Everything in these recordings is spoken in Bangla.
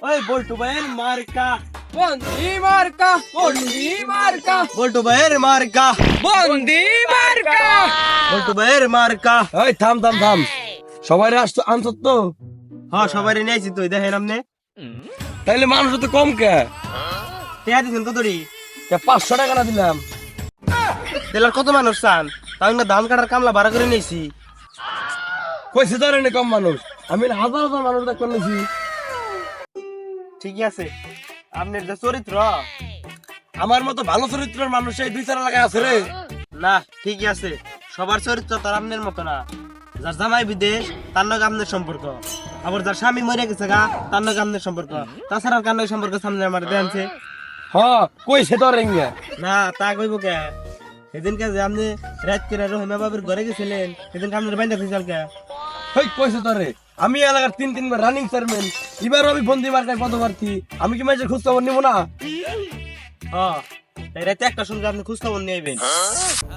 ওই বল্টু ভাইয়ের মার্কা বন্দি মার্কা বন্দি মার্কা বল্টু ভাইয়ের মার্কা বন্দি মার্কা। বল্টু ভাইয়ের মার্কা। এই থাম থাম থাম, সবাই আসতো আনছত তো? হ্যাঁ সবাই নিয়েছি তুই দেখেন আপনি তাইলে মানুষ তো কম কে? টেয়া দিচ্ছেন কতরি? 500 টাকা না দিলাম। তেলার কত মানুষ চান? তাই না ধান কাটার কামলা ভাড়া করে নিয়েছি। কইছে তো রে কম মানুষ, আমি হাজার হাজার মানুষ দেখতে নিয়েছি। ঠিকই আছে, আপনার যে চরিত্র, আমার মতো ভালো চরিত্রের মানুষ এই 2-4 এলাকায় আছে রে। না ঠিকই আছে, সবার চরিত্র তার আপনার মতো না। যার জামাই বিদেশ তার নাকি আপনার সম্পর্ক, আবার যার স্বামী মরে গেছে গা তার নাকি আপনার সম্পর্ক। তাছাড়া কার নাকি সম্পর্ক সামনে আমার দেনছে? হ্যাঁ কইছে তো রে। না তা কইব কে? সেদিনকে যে আপনি রাত করে রহিমা বাবুর ঘরে গেছিলেন, সেদিনকে আপনার বাইন্দা খুঁজল কে? হেই কইছে তো রে, আমি এলাকার 3 বার রানিং চেয়ারম্যান, এবার আমি বন্দি মার্কায় পদপ্রার্থী, আমি কি মাঝে খোঁজ খবর নিব না? হ্যাঁ তাই রাতে একটা শুনলে আপনি খোঁজ খবর নিয়ে আইবেন।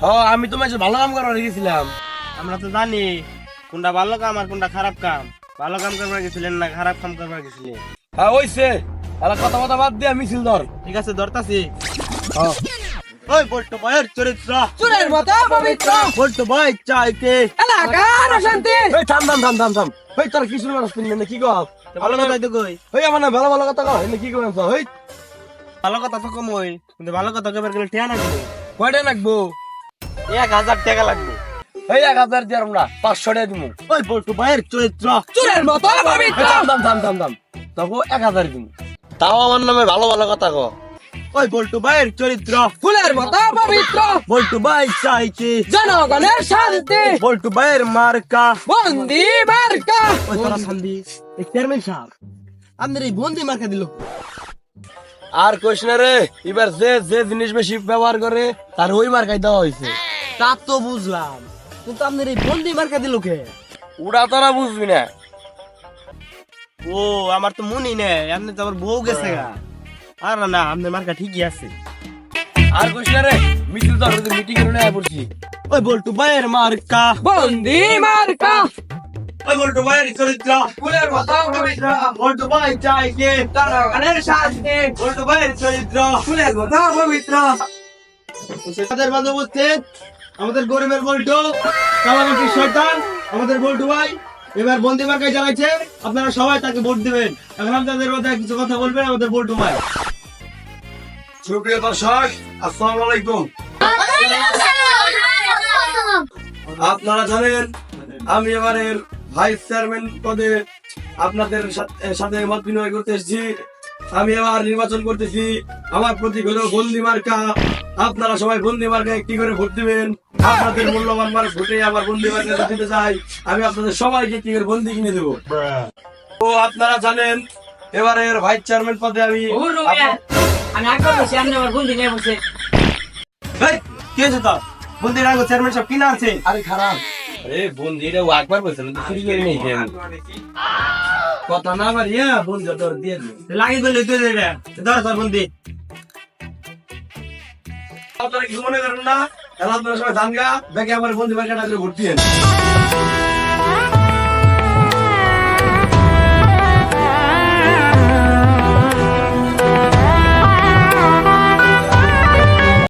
হ্যাঁ আমি তো মাঝে ভালো কাম করার গেছিলাম। আমরা তো জানি কোনটা ভালো কাম আর কোনটা খারাপ কাম। ভালো কাম করবার গেছিলেন না খারাপ কাম করবার গেছিলেন? হ্যাঁ ওইছে, এলা কথা কথা বাদ দিয়ে মিছিল ধর। ঠিক আছে ধরতাছি। হ্যাঁ ওই বল্টু ভাইয়ের চরিত্র চুরের মতো পবিত্র, বল্টু ভাই চাইতে এলাকার অশান্তি। এই থাম থাম থাম থাম থাম, এই তোর কিছু মানুষ কিনবে না কি কও? ভালো কথা তো কই, এই আমার না ভালো ভালো কথা কও, এনে কি কইছ? এই ভালো কথা তো কমই, কিন্তু ভালো কথা কবার গেলে টিয়া লাগবে। কয়টা লাগবো? 1000 টাকা লাগবে। এই 1000 দিয়ে আমরা 500 টাকা দিমু। ওই বল্টু ভাইয়ের চরিত্র চুরের মতো পবিত্র। থাম থাম থাম থাম থাম, তবু 1000 দিমু। তাও আমার নামে ভালো ভালো কথা কও। ওই বল্টু ভাইয়ের চরিত্র ফুলের মতো পবিত্র, বল্টু ভাই চাইতে জনগণের শান্তি, বল্টু ভাইয়ের মার্কা বন্দি মার্কা। ওই তোরা শান্তি। এই চেয়ারম্যান সাহেব আপনার এই বন্দি মার্কা দিল। আর কইস না রে, এবার যে যে জিনিস বেশি ব্যবহার করে তার ওই মার্কাই দেওয়া হয়েছে। তা তো বুঝলাম, কিন্তু আপনার এই বন্দি মার্কা দিল কে? ওরা তোরা বুঝবি না। ও আমার তো মনে নেই, আপনি তো আবার বউ গেছে গা। আর না আপনার মার্কা ঠিকই আছে। আর কইস না রে, মিছিল তো মিটিং এর নিয়ে পড়ছি। ওই বল্টু ভাইয়ের মার্কা বন্দি মার্কা, ওই বল্টু ভাইয়ের চরিত্র ফুলের মতো পবিত্র, বল্টু ভাই চাইতে জনগণের শান্তি, বল্টু ভাইয়ের চরিত্র ফুলের মতো পবিত্র। আমাদের বান্ধব উপস্থিত, আমাদের গরিবের বল্টু কালামাটির শয়তান আমাদের বল্টু ভাই এবার বন্দি মার্কায় জানাইছে, আপনারা সবাই তাকে ভোট দিবেন। এখন আপনাদের মধ্যে কিছু কথা বলবেন আমাদের বল্টু ভাই। সুপ্রিয় দর্শক, আসসালামু আলাইকুম। আপনারা জানেন আমি এবারের ভাইস চেয়ারম্যান পদে আপনাদের সাথে মত বিনিময় করতে এসেছি। আমি এবার নির্বাচন করতেছি, আমার প্রতীক হলো বন্দি মার্কা। আপনারা সবাই বন্দি মার্কায় একটি করে ভোট দিবেন। আপনাদের মূল্যবান মানুষ ভোটে আমার বন্দি মার্কা দিতে চাই। আমি আপনাদের সবাইকে একটি করে বন্দি কিনে দেবো। তো আপনারা জানেন এবারের ভাইস চেয়ারম্যান পদে আমি এই, কি হয়েছে তোর? বন্দির আগে চেয়ারম্যান সাহেব কিনা আছে? আরে খারাপ, আরে বন্দি এটা একবার বলছেন চুরি করে নেই কথা না বাড়িয়া বন্ধু তোর দিয়ে দিন। লাগি বলে তুই দেবে ধর তোর বন্দি। আপনারা কিছু মনে করেন না, আপনারা সবাই ধান গা ব্যাগে আমার বন্দি মার্কাটা করে ভোট দিয়েন।